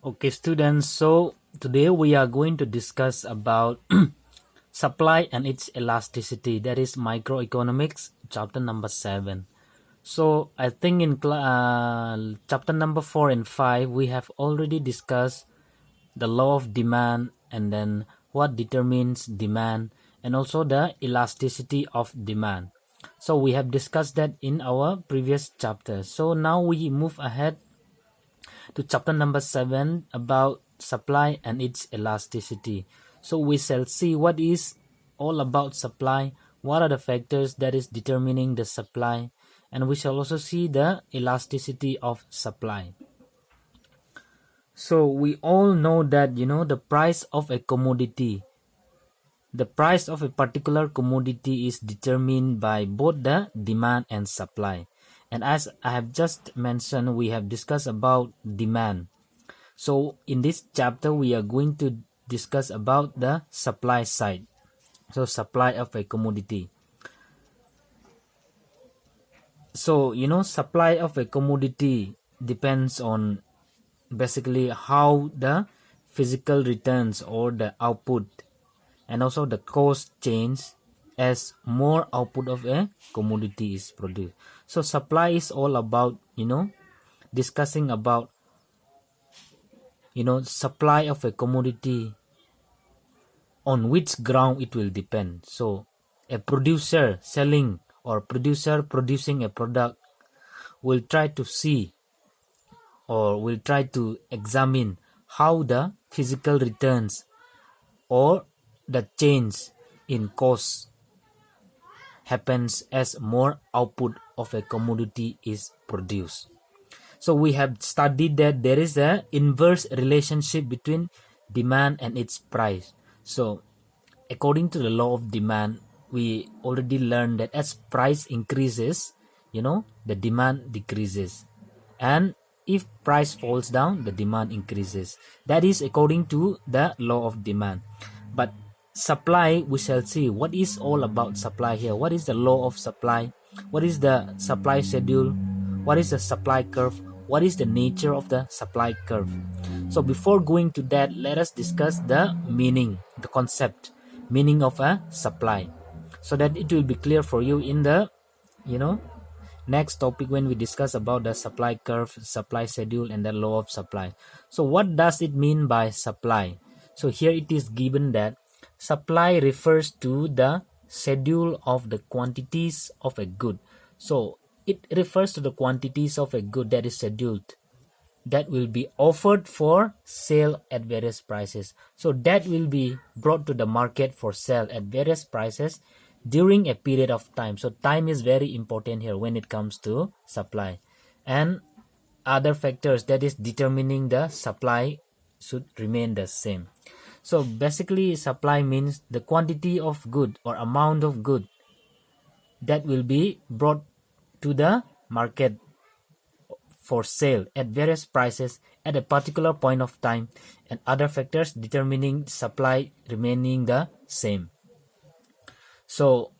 Okay, students, so today we are going to discuss about supply and its elasticity. That is microeconomics, chapter number 7. So I think in chapter number 4 and 5, we have already discussed the law of demand and then what determines demand and also the elasticity of demand. So we have discussed that in our previous chapter. So now we move ahead to chapter number 7 about supply and its elasticity. So we shall see what is all about supply, what are the factors that is determining the supply, and we shall also see the elasticity of supply. So we all know that the price of a commodity, the price of a particular commodity is determined by both the demand and supply. And as I have just mentioned, we have discussed about demand. So in this chapter, we are going to discuss about the supply side. So supply of a commodity. So, supply of a commodity depends on basically how the physical returns or the output and also the cost change as more output of a commodity is produced. So supply is all about, discussing about supply of a commodity, on which ground it will depend. So a producer selling or producer producing a product will try to see or will try to examine how the physical returns or the change in cost happens as more output of a commodity is produced. So we have studied that there is an inverse relationship between demand and its price. So according to the law of demand, we already learned that as price increases, the demand decreases. And if price falls down, the demand increases. That is according to the law of demand. But supply, we shall see what is all about supply here. What is the law of supply? What is the supply schedule? What is the supply curve? What is the nature of the supply curve? So before going to that, let us discuss the meaning, the concept, meaning of a supply, so that it will be clear for you in the next topic when we discuss about the supply curve, supply schedule, and the law of supply. So what does it mean by supply? So here it is given that supply refers to the schedule of the quantities of a good. So it refers to the quantities of a good that is scheduled, that will be offered for sale at various prices. So that will be brought to the market for sale at various prices during a period of time. So time is very important here when it comes to supply. And other factors that is determining the supply should remain the same. So basically supply means the quantity of good or amount of good that will be brought to the market for sale at various prices at a particular point of time, and other factors determining supply remaining the same. So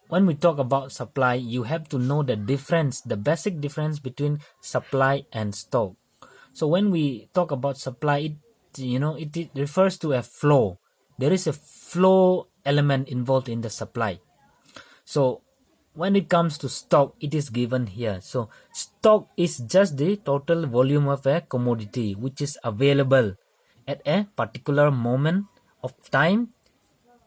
when we talk about supply, you have to know the difference, the basic difference between supply and stock. So when we talk about supply, it refers to a flow. There is a flow element involved in the supply. So when it comes to stock, it is given here. So stock is just the total volume of a commodity which is available at a particular moment of time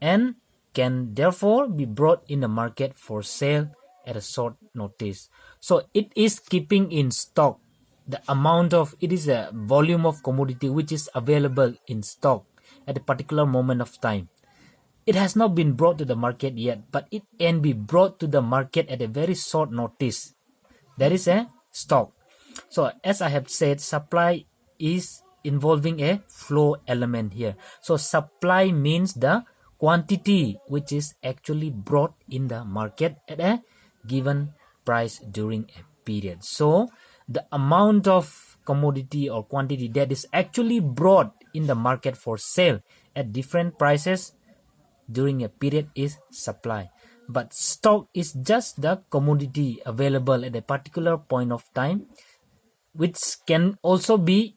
and can therefore be brought in the market for sale at a short notice. So it is keeping in stock the amount of, it is a volume of commodity which is available in stock at a particular moment of time. It has not been brought to the market yet, but it can be brought to the market at a very short notice. That is a stock. So as I have said, supply is involving a flow element here. So supply means the quantity which is actually brought in the market at a given price during a period. So the amount of commodity or quantity that is actually brought in the market for sale at different prices during a period is supply. But stock is just the commodity available at a particular point of time, which can also be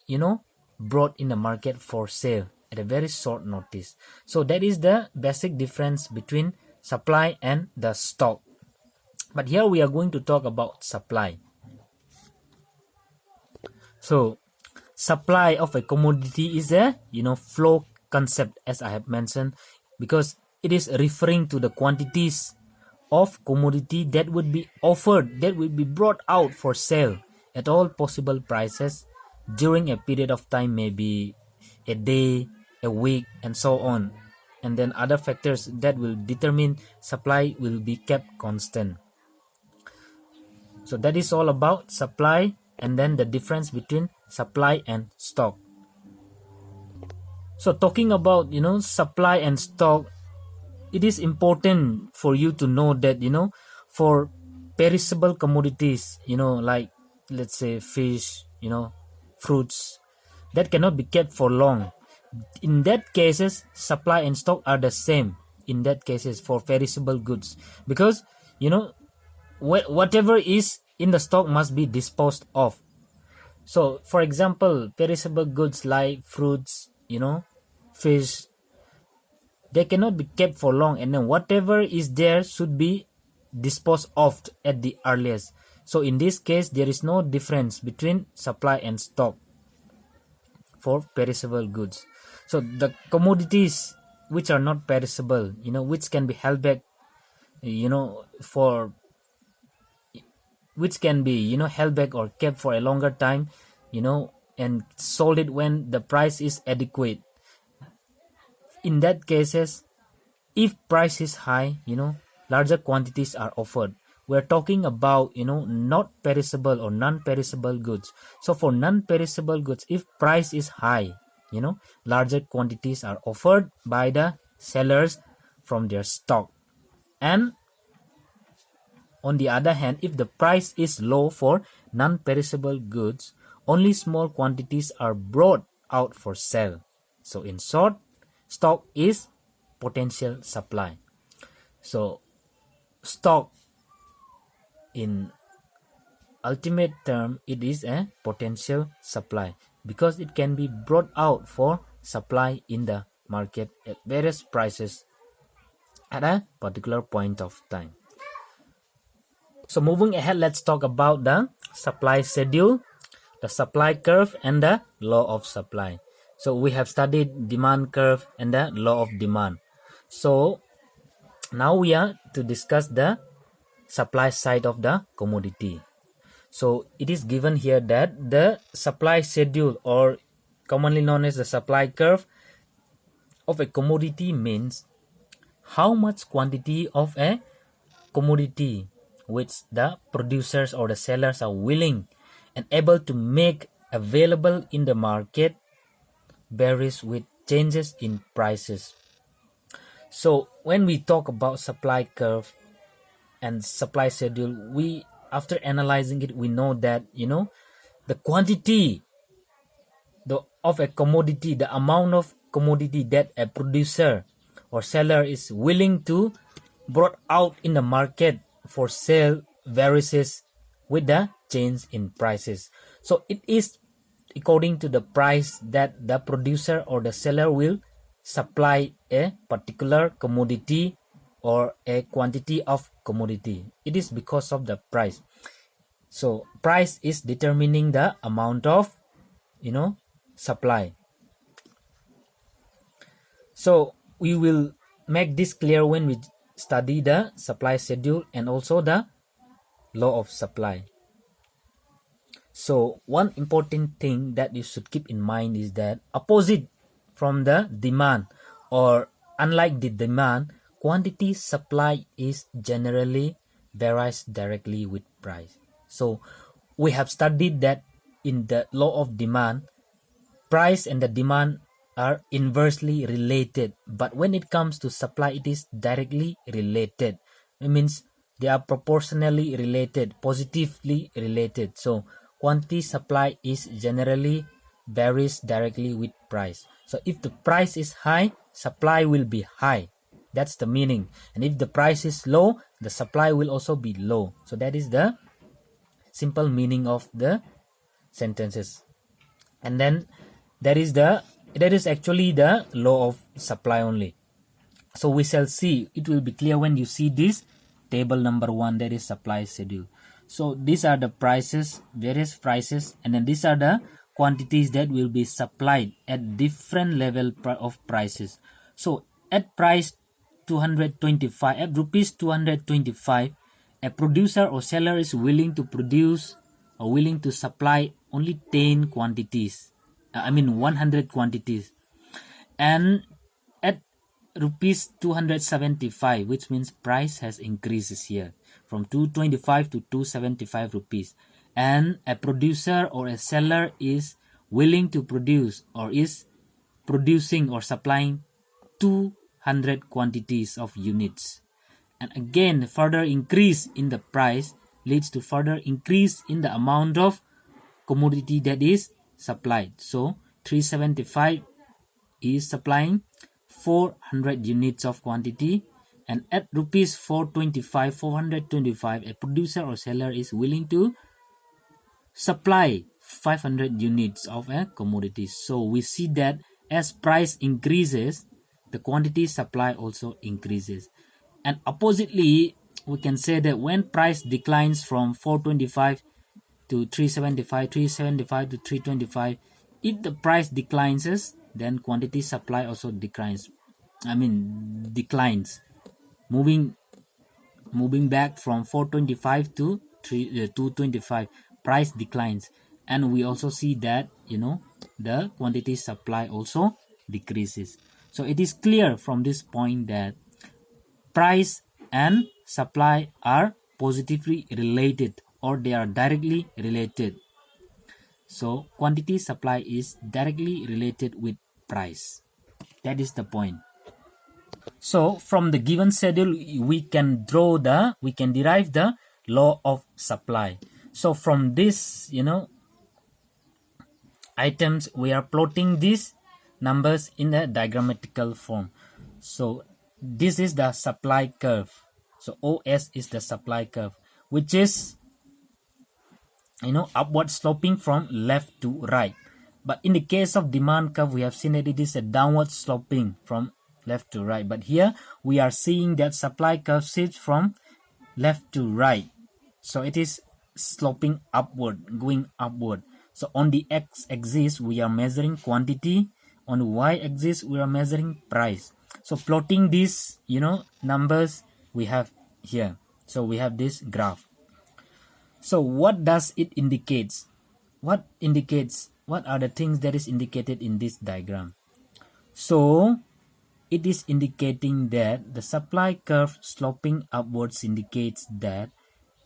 brought in the market for sale at a very short notice. So that is the basic difference between supply and the stock. But here we are going to talk about supply. So supply of a commodity is a flow concept, as I have mentioned, because it is referring to the quantities of commodity that would be offered, that would be brought out for sale at all possible prices during a period of time, maybe a day, a week, and so on. And then other factors that will determine supply will be kept constant. So that is all about supply, and then the difference between supply and stock. So talking about supply and stock, it is important for you to know that for perishable commodities, like let's say fish, fruits, that cannot be kept for long. In that cases, supply and stock are the same in that cases for perishable goods, because whatever is in the stock must be disposed of. So for example, perishable goods like fruits, fish, they cannot be kept for long, and then whatever is there should be disposed of at the earliest. So in this case, there is no difference between supply and stock for perishable goods. So the commodities which are not perishable, which can be held back, for which can be held back or kept for a longer time, and sold it when the price is adequate. In that cases, if price is high, larger quantities are offered. We're talking about not perishable or non-perishable goods. So for non-perishable goods, if price is high, larger quantities are offered by the sellers from their stock. And on the other hand, if the price is low for non-perishable goods, only small quantities are brought out for sale. So in short, stock is potential supply. So stock, in ultimate term, it is a potential supply because it can be brought out for supply in the market at various prices at a particular point of time. So moving ahead, let's talk about the supply schedule, the supply curve, and the law of supply. So we have studied demand curve and the law of demand. So now we are to discuss the supply side of the commodity. So it is given here that the supply schedule, or commonly known as the supply curve of a commodity, means how much quantity of a commodity which the producers or the sellers are willing and able to make available in the market varies with changes in prices. So when we talk about supply curve and supply schedule, we, after analyzing it, we know that the quantity of a commodity, the amount of commodity that a producer or seller is willing to brought out in the market for sale varies with the change in prices. So it is according to the price that the producer or the seller will supply a particular commodity or a quantity of commodity. It is because of the price. So price is determining the amount of supply. So we will make this clear when we study the supply schedule and also the law of supply. So one important thing that you should keep in mind is that opposite from the demand, or unlike the demand, quantity supply is generally varies directly with price. So we have studied that in the law of demand, price and the demand are inversely related, but when it comes to supply, it is directly related. It means they are proportionally related, positively related. So quantity supply is generally varies directly with price. So if the price is high, supply will be high. That's the meaning. And if the price is low, the supply will also be low. So that is the simple meaning of the sentences. And then That is actually the law of supply only. So we shall see, it will be clear when you see this table number 1, that is supply schedule. So these are the prices, various prices, and then these are the quantities that will be supplied at different level of prices. So at price 225, at rupees 225, a producer or seller is willing to produce or willing to supply only 10 quantities. 100 quantities. And at rupees 275, which means price has increases here from 225 to 275 rupees, and a producer or a seller is willing to produce or is producing or supplying 200 quantities of units, and again further increase in the price leads to further increase in the amount of commodity that is supplied. So 375 is supplying 400 units of quantity, and at rupees 425 a producer or seller is willing to supply 500 units of a commodity. So we see that as price increases, the quantity supply also increases. And oppositely, we can say that when price declines from 425 to 375, 375 to 325, if the price declines, then quantity supply also declines. Moving back from 425 to 225, price declines, and we also see that the quantity supply also decreases. So it is clear from this point that price and supply are positively related, or they are directly related. So quantity supply is directly related with price. That is the point. So from the given schedule, we can derive the law of supply. So from this, items, we are plotting these numbers in a diagrammatical form. So this is the supply curve. So OS is the supply curve, which is upward sloping from left to right. But in the case of demand curve, we have seen that it is a downward sloping from left to right. But here we are seeing that supply curve shifts from left to right. So it is sloping upward, going upward. So on the x-axis, we are measuring quantity. On the y-axis, we are measuring price. So plotting these, numbers we have here. So we have this graph. So what does it indicate? What are the things that is indicated in this diagram? So it is indicating that the supply curve sloping upwards indicates that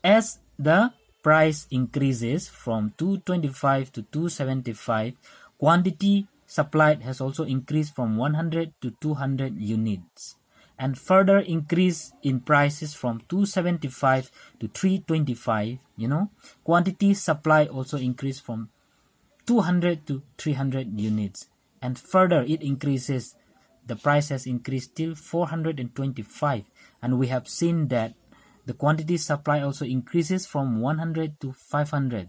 as the price increases from 225 to 275, quantity supplied has also increased from 100 to 200 units, and further increase in prices from 275 to 325, quantity supply also increased from 200 to 300 units, and further it increases, the price has increased till 425, and we have seen that the quantity supply also increases from 100 to 500.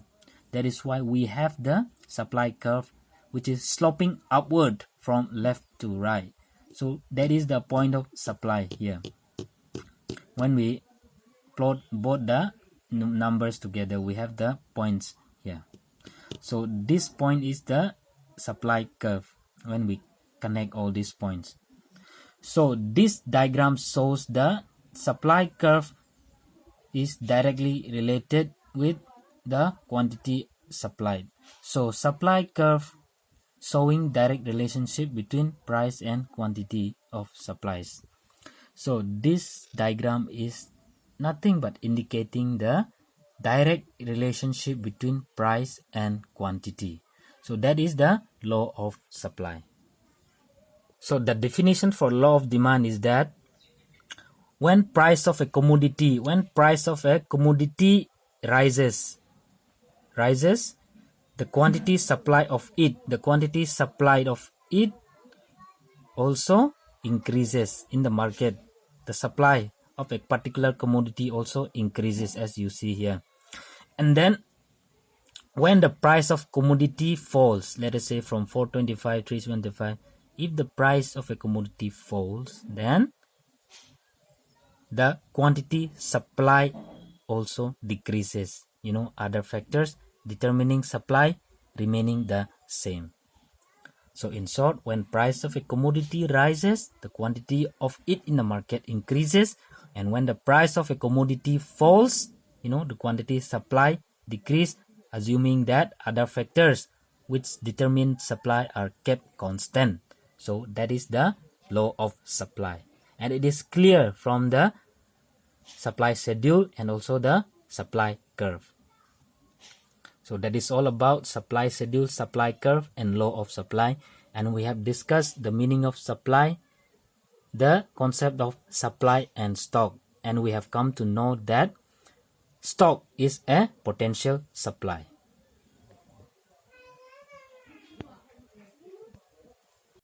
That is why we have the supply curve, which is sloping upward from left to right. So that is the point of supply here. When we plot both the numbers together, we have the points here. So this point is the supply curve when we connect all these points. So this diagram shows the supply curve is directly related with the quantity supplied. So supply curve showing direct relationship between price and quantity of supplies. So this diagram is nothing but indicating the direct relationship between price and quantity. So that is the law of supply. So the definition for law of demand is that when price of a commodity rises, the quantity supplied of it also increases in the market. The supply of a particular commodity also increases, as you see here. And then when the price of commodity falls, let us say from 425, 325, if the price of a commodity falls, then the quantity supply also decreases. Other factors determining supply remaining the same. So in short, when price of a commodity rises, the quantity of it in the market increases, and when the price of a commodity falls, the quantity supply decrease, assuming that other factors which determine supply are kept constant. So that is the law of supply, and it is clear from the supply schedule and also the supply curve. So that is all about supply schedule, supply curve, and law of supply. And we have discussed the meaning of supply, the concept of supply and stock. And we have come to know that stock is a potential supply.